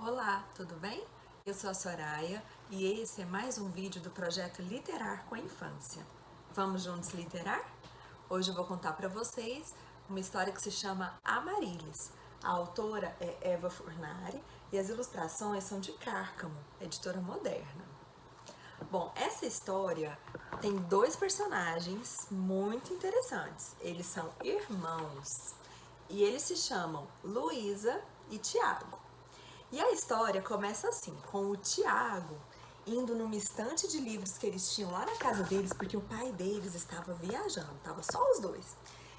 Olá, tudo bem? Eu sou a Soraya e esse é mais um vídeo do projeto Literar com a Infância. Vamos juntos literar? Hoje eu vou contar para vocês uma história que se chama Amarílis. A autora é Eva Furnari e as ilustrações são de Cárcamo, editora moderna. Bom, essa história tem dois personagens muito interessantes. Eles são irmãos e eles se chamam Luísa e Tiago. E a história começa assim, com o Tiago indo numa estante de livros que eles tinham lá na casa deles, porque o pai deles estava viajando, tava só os dois.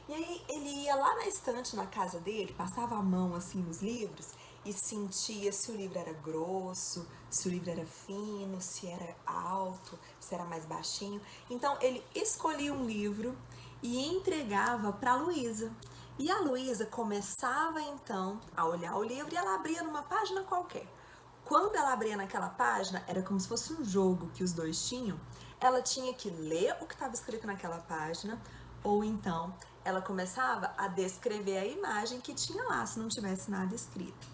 E aí ele ia lá na estante na casa dele, passava a mão assim nos livros e sentia se o livro era grosso, se o livro era fino, se era alto, se era mais baixinho. Então ele escolhia um livro e entregava para a Luísa. E a Luísa começava então a olhar o livro e ela abria numa página qualquer. Quando ela abria naquela página, era como se fosse um jogo que os dois tinham. Ela tinha que ler o que estava escrito naquela página, ou então ela começava a descrever a imagem que tinha lá, se não tivesse nada escrito.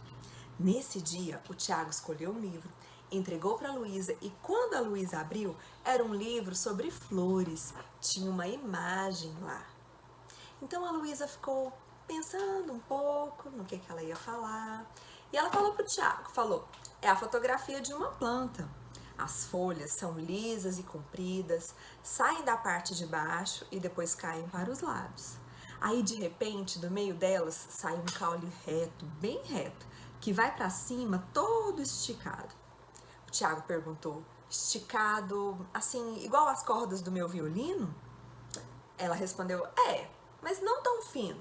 Nesse dia, o Tiago escolheu um livro, entregou para a Luísa e quando a Luísa abriu, era um livro sobre flores, tinha uma imagem lá. Então a Luísa ficou pensando um pouco no que ela ia falar. E ela falou pro Tiago, é a fotografia de uma planta. As folhas são lisas e compridas, saem da parte de baixo e depois caem para os lados. Aí de repente, do meio delas, sai um caule reto, bem reto, que vai para cima todo esticado. O Tiago perguntou, esticado assim, igual as cordas do meu violino? Ela respondeu, mas não tão fino.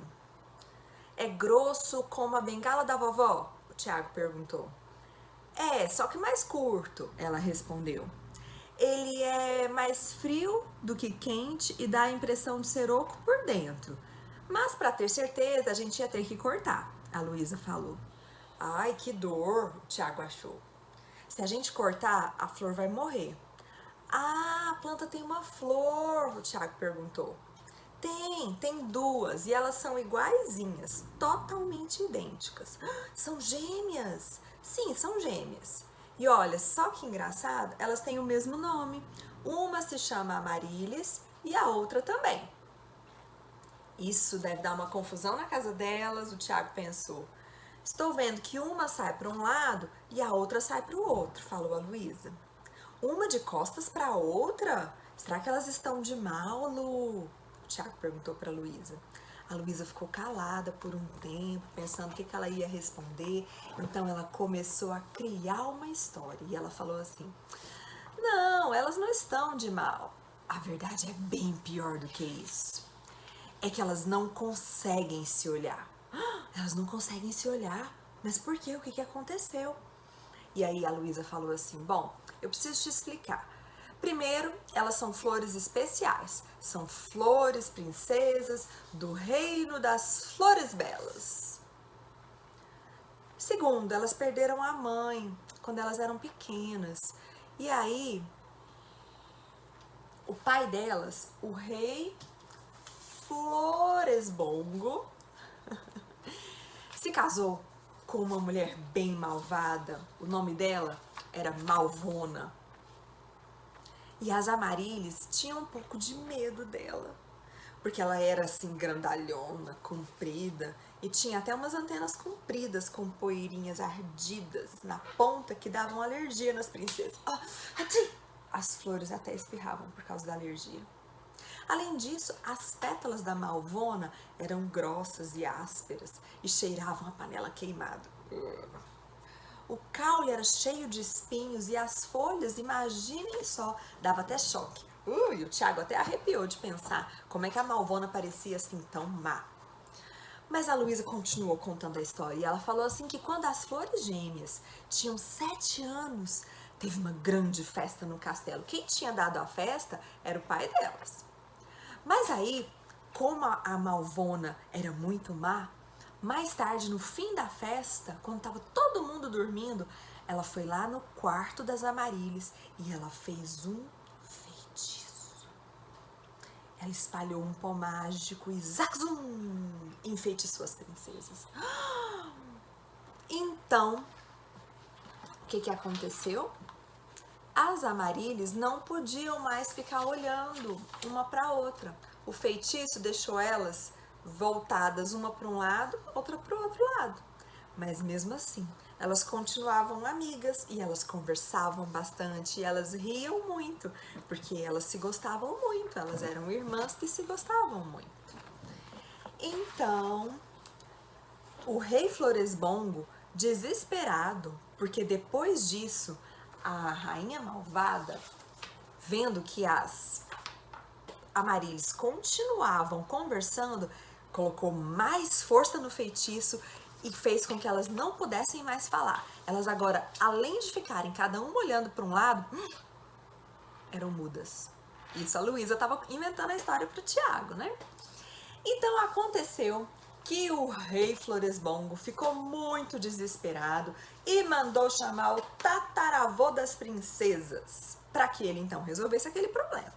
É grosso como a bengala da vovó? O Tiago perguntou. Só que mais curto, ela respondeu. Ele é mais frio do que quente e dá a impressão de ser oco por dentro. Mas para ter certeza, a gente ia ter que cortar, a Luísa falou. Ai, que dor, o Tiago achou. Se a gente cortar, a flor vai morrer. Ah, a planta tem uma flor, o Tiago perguntou. Tem duas e elas são iguaizinhas, totalmente idênticas. São gêmeas? Sim, são gêmeas. E olha, só que engraçado, elas têm o mesmo nome. Uma se chama Amarílis e a outra também. Isso deve dar uma confusão na casa delas, o Tiago pensou. Estou vendo que uma sai para um lado e a outra sai para o outro, falou a Luísa. Uma de costas para a outra? Será que elas estão de mal, Lu? O Tiago perguntou para a Luísa. A Luísa ficou calada por um tempo, pensando o que ela ia responder. Então ela começou a criar uma história e ela falou assim: não, elas não estão de mal. A verdade é bem pior do que isso. É que elas não conseguem se olhar. Elas não conseguem se olhar? Mas por quê? O que aconteceu? E aí a Luísa falou assim, bom, eu preciso te explicar. Primeiro, elas são flores especiais. São flores princesas do reino das flores belas. Segundo, elas perderam a mãe quando elas eram pequenas. E aí, o pai delas, o rei Floresbongo, se casou com uma mulher bem malvada. O nome dela era Malvona. E as Amarílis tinham um pouco de medo dela, porque ela era assim grandalhona, comprida e tinha até umas antenas compridas com poeirinhas ardidas na ponta que davam alergia nas princesas. As flores até espirravam por causa da alergia. Além disso, as pétalas da Malvona eram grossas e ásperas e cheiravam a panela queimada. O caule era cheio de espinhos e as folhas, imaginem só, dava até choque. E o Tiago até arrepiou de pensar como é que a Malvona parecia assim tão má. Mas a Luísa continuou contando a história e ela falou assim que quando as flores gêmeas tinham 7 anos, teve uma grande festa no castelo. Quem tinha dado a festa era o pai delas. Mas aí, como a Malvona era muito má, mais tarde, no fim da festa, quando estava todo mundo dormindo, ela foi lá no quarto das Amarílis e ela fez um feitiço. Ela espalhou um pó mágico e zaczum, enfeitiçou as princesas. Então, que aconteceu? As Amarílis não podiam mais ficar olhando uma para a outra. O feitiço deixou elas voltadas uma para um lado, outra para o outro lado. Mas mesmo assim, elas continuavam amigas e elas conversavam bastante e elas riam muito, porque elas se gostavam muito, elas eram irmãs que se gostavam muito. Então, o rei Floresbongo, desesperado, porque depois disso, a rainha malvada, vendo que as Amarílis continuavam conversando, colocou mais força no feitiço e fez com que elas não pudessem mais falar. Elas agora, além de ficarem cada uma olhando para um lado, eram mudas. Isso a Luísa estava inventando a história para o Tiago, né? Então aconteceu que o rei Floresbongo ficou muito desesperado e mandou chamar o tataravô das princesas para que ele então resolvesse aquele problema.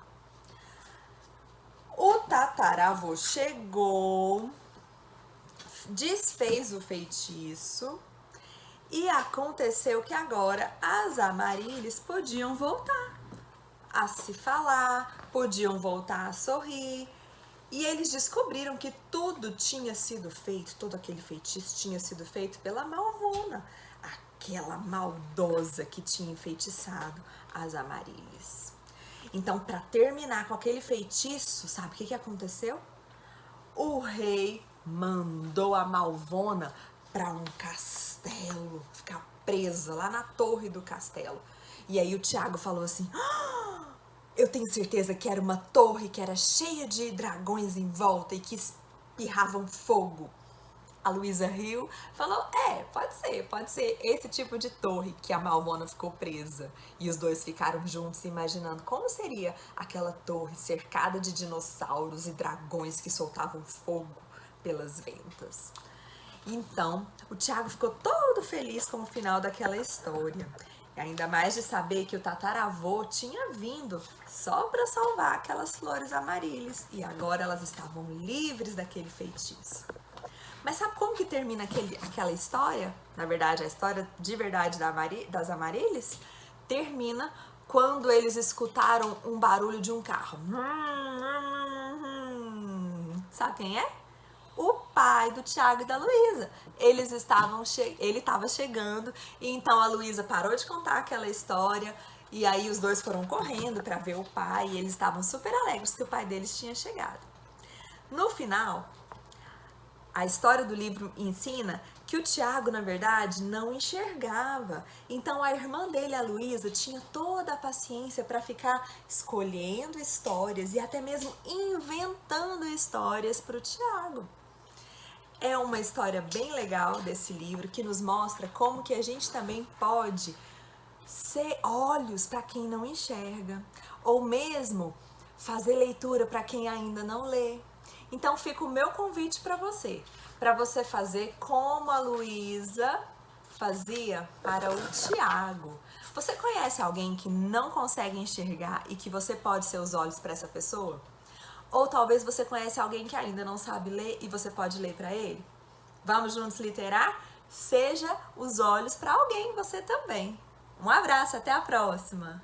O tataravô chegou, desfez o feitiço e aconteceu que agora as Amarílis podiam voltar a se falar, podiam voltar a sorrir. E eles descobriram que tudo tinha sido feito, todo aquele feitiço tinha sido feito pela Malvona, aquela maldosa que tinha enfeitiçado as Amarílis. Então, para terminar com aquele feitiço, sabe o que aconteceu? O rei mandou a Malvona para um castelo, ficar presa lá na torre do castelo. E aí o Tiago falou assim: eu tenho certeza que era uma torre que era cheia de dragões em volta e que espirravam fogo. A Luísa riu, falou, pode ser esse tipo de torre que a Malvona ficou presa. E os dois ficaram juntos imaginando como seria aquela torre cercada de dinossauros e dragões que soltavam fogo pelas ventas. Então, o Tiago ficou todo feliz com o final daquela história. E ainda mais de saber que o tataravô tinha vindo só para salvar aquelas flores Amarílis. E agora elas estavam livres daquele feitiço. Mas sabe como que termina aquela história? Na verdade, a história de verdade das Amarílis termina quando eles escutaram um barulho de um carro. Sabe quem é? O pai do Tiago e da Luísa. Ele estava chegando e então a Luísa parou de contar aquela história e aí os dois foram correndo para ver o pai e eles estavam super alegres que o pai deles tinha chegado. No final, a história do livro ensina que o Tiago, na verdade, não enxergava. Então a irmã dele, a Luísa, tinha toda a paciência para ficar escolhendo histórias e até mesmo inventando histórias para o Tiago. É uma história bem legal desse livro que nos mostra como que a gente também pode ser olhos para quem não enxerga, ou mesmo fazer leitura para quem ainda não lê. Então fica o meu convite para você fazer como a Luísa fazia para o Tiago. Você conhece alguém que não consegue enxergar e que você pode ser os olhos para essa pessoa? Ou talvez você conhece alguém que ainda não sabe ler e você pode ler para ele? Vamos juntos literar? Seja os olhos para alguém, você também. Um abraço, até a próxima!